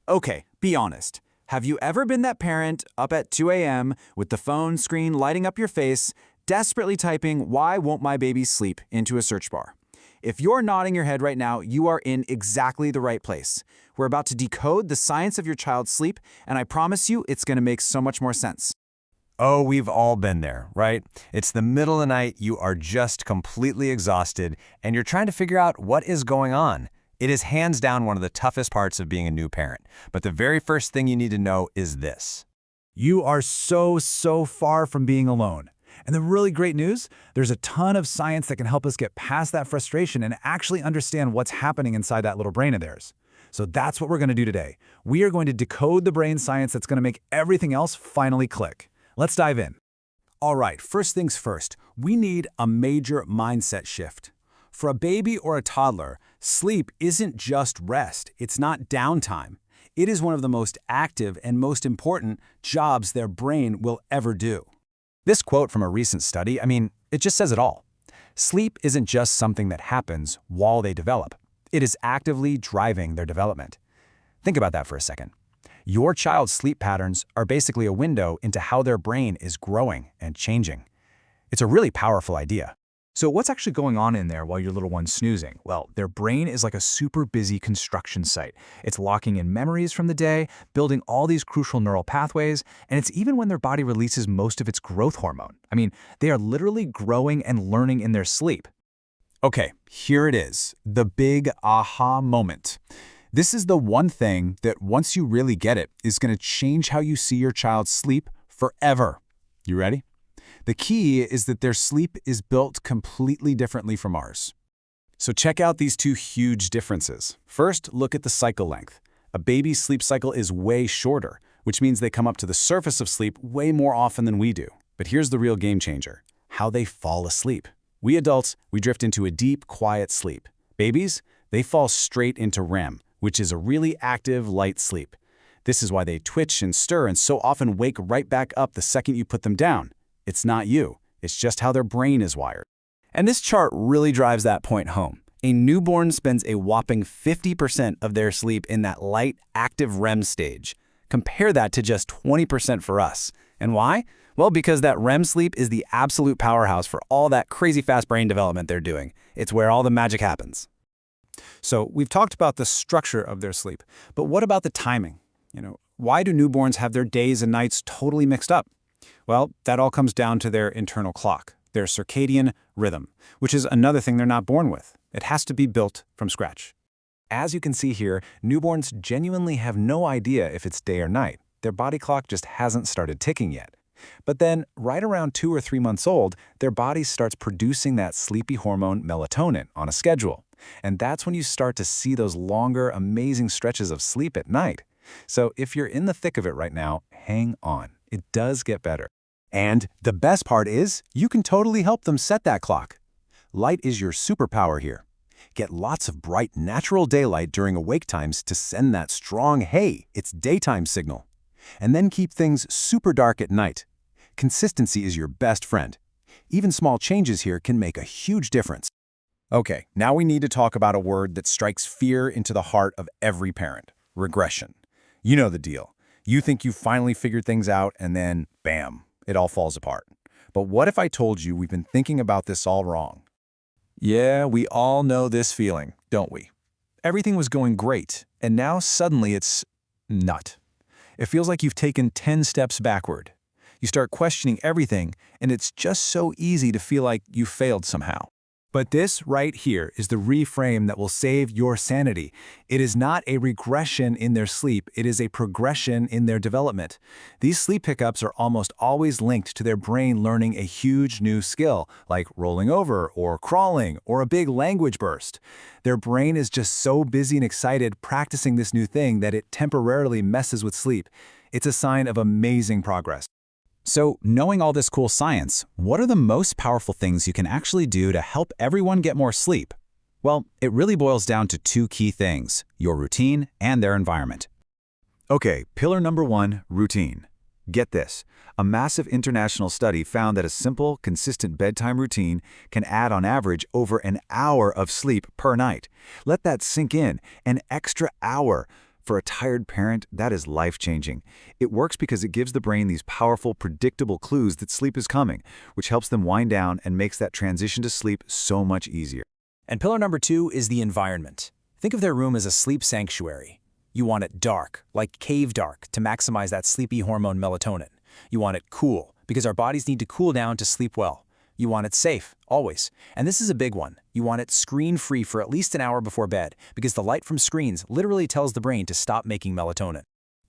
Okay, be honest. Have you ever been that parent up at 2 a.m. with the phone screen lighting up your face, desperately typing, "Why won't my baby sleep?" into a search bar? If you're nodding your head right now, you are in exactly the right place. We're about to decode the science of your child's sleep, and I promise you it's going to make so much more sense. Oh, we've all been there, right? It's the middle of the night, you are just completely exhausted, and you're trying to figure out what is going on. It is hands down one of the toughest parts of being a new parent. But the very first thing you need to know is this. You are so far from being alone. And the really great news, there's a ton of science that can help us get past that frustration and actually understand what's happening inside that little brain of theirs. So that's what we're going to do today. We are going to decode the brain science that's going to make everything else finally click. Let's dive in. All right, first things first, we need a major mindset shift. For a baby or a toddler, sleep isn't just rest. It's not downtime. It is one of the most active and most important jobs their brain will ever do. This quote from a recent study, it just says it all. Sleep isn't just something that happens while they develop. It is actively driving their development. Think about that for a second. Your child's sleep patterns are basically a window into how their brain is growing and changing. It's a really powerful idea. So what's actually going on in there while your little one's snoozing? Well, their brain is like a super busy construction site. It's locking in memories from the day, building all these crucial neural pathways, and it's even when their body releases most of its growth hormone. They are literally growing and learning in their sleep. Okay, here it is, the big aha moment. This is the one thing that once you really get it is going to change how you see your child's sleep forever. You ready? The key is that their sleep is built completely differently from ours. So check out these two huge differences. First, look at the cycle length. A baby's sleep cycle is way shorter, which means they come up to the surface of sleep way more often than we do. But here's the real game changer, how they fall asleep. We adults, we drift into a deep, quiet sleep. Babies, they fall straight into REM, which is a really active, light sleep. This is why they twitch and stir and so often wake right back up the second you put them down. It's not you. It's just how their brain is wired. And this chart really drives that point home. A newborn spends a whopping 50% of their sleep in that light, active REM stage. Compare that to just 20% for us. And why? Well, because that REM sleep is the absolute powerhouse for all that crazy fast brain development they're doing. It's where all the magic happens. So we've talked about the structure of their sleep, but what about the timing? Why do newborns have their days and nights totally mixed up? Well, that all comes down to their internal clock, their circadian rhythm, which is another thing they're not born with. It has to be built from scratch. As you can see here, newborns genuinely have no idea if it's day or night. Their body clock just hasn't started ticking yet. But then, right around 2 or 3 months old, their body starts producing that sleepy hormone melatonin on a schedule. And that's when you start to see those longer, amazing stretches of sleep at night. So if you're in the thick of it right now, hang on. It does get better. And the best part is, you can totally help them set that clock. Light is your superpower here. Get lots of bright, natural daylight during awake times to send that strong, "Hey, it's daytime" signal. And then keep things super dark at night. Consistency is your best friend. Even small changes here can make a huge difference. Okay, now we need to talk about a word that strikes fear into the heart of every parent: regression. You know the deal. You think you finally figured things out, and then, bam, it all falls apart. But what if I told you we've been thinking about this all wrong? Yeah, we all know this feeling, don't we? Everything was going great, and now suddenly it's not. It feels like you've taken 10 steps backward. You start questioning everything, and it's just so easy to feel like you failed somehow. But this right here is the reframe that will save your sanity. It is not a regression in their sleep, it is a progression in their development. These sleep hiccups are almost always linked to their brain learning a huge new skill, like rolling over or crawling or a big language burst. Their brain is just so busy and excited practicing this new thing that it temporarily messes with sleep. It's a sign of amazing progress. So, knowing all this cool science, what are the most powerful things you can actually do to help everyone get more sleep? Well, it really boils down to 2 key things: your routine and their environment. Okay, pillar number 1, routine. Get this. A massive international study found that a simple, consistent bedtime routine can add on average over an hour of sleep per night. Let that sink in. An extra hour. For a tired parent, that is life-changing. It works because it gives the brain these powerful, predictable clues that sleep is coming, which helps them wind down and makes that transition to sleep so much easier. And pillar number 2 is the environment. Think of their room as a sleep sanctuary. You want it dark, like cave dark, to maximize that sleepy hormone melatonin. You want it cool, because our bodies need to cool down to sleep well. You want it safe, always. And this is a big one. You want it screen-free for at least an hour before bed, because the light from screens literally tells the brain to stop making melatonin.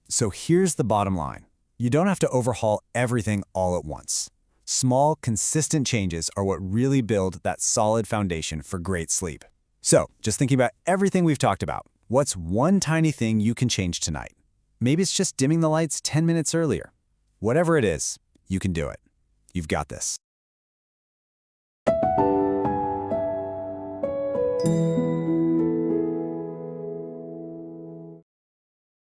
So here's the bottom line. You don't have to overhaul everything all at once. Small, consistent changes are what really build that solid foundation for great sleep. So, just thinking about everything we've talked about, what's one tiny thing you can change tonight? Maybe it's just dimming the lights 10 minutes earlier. Whatever it is, you can do it. You've got this.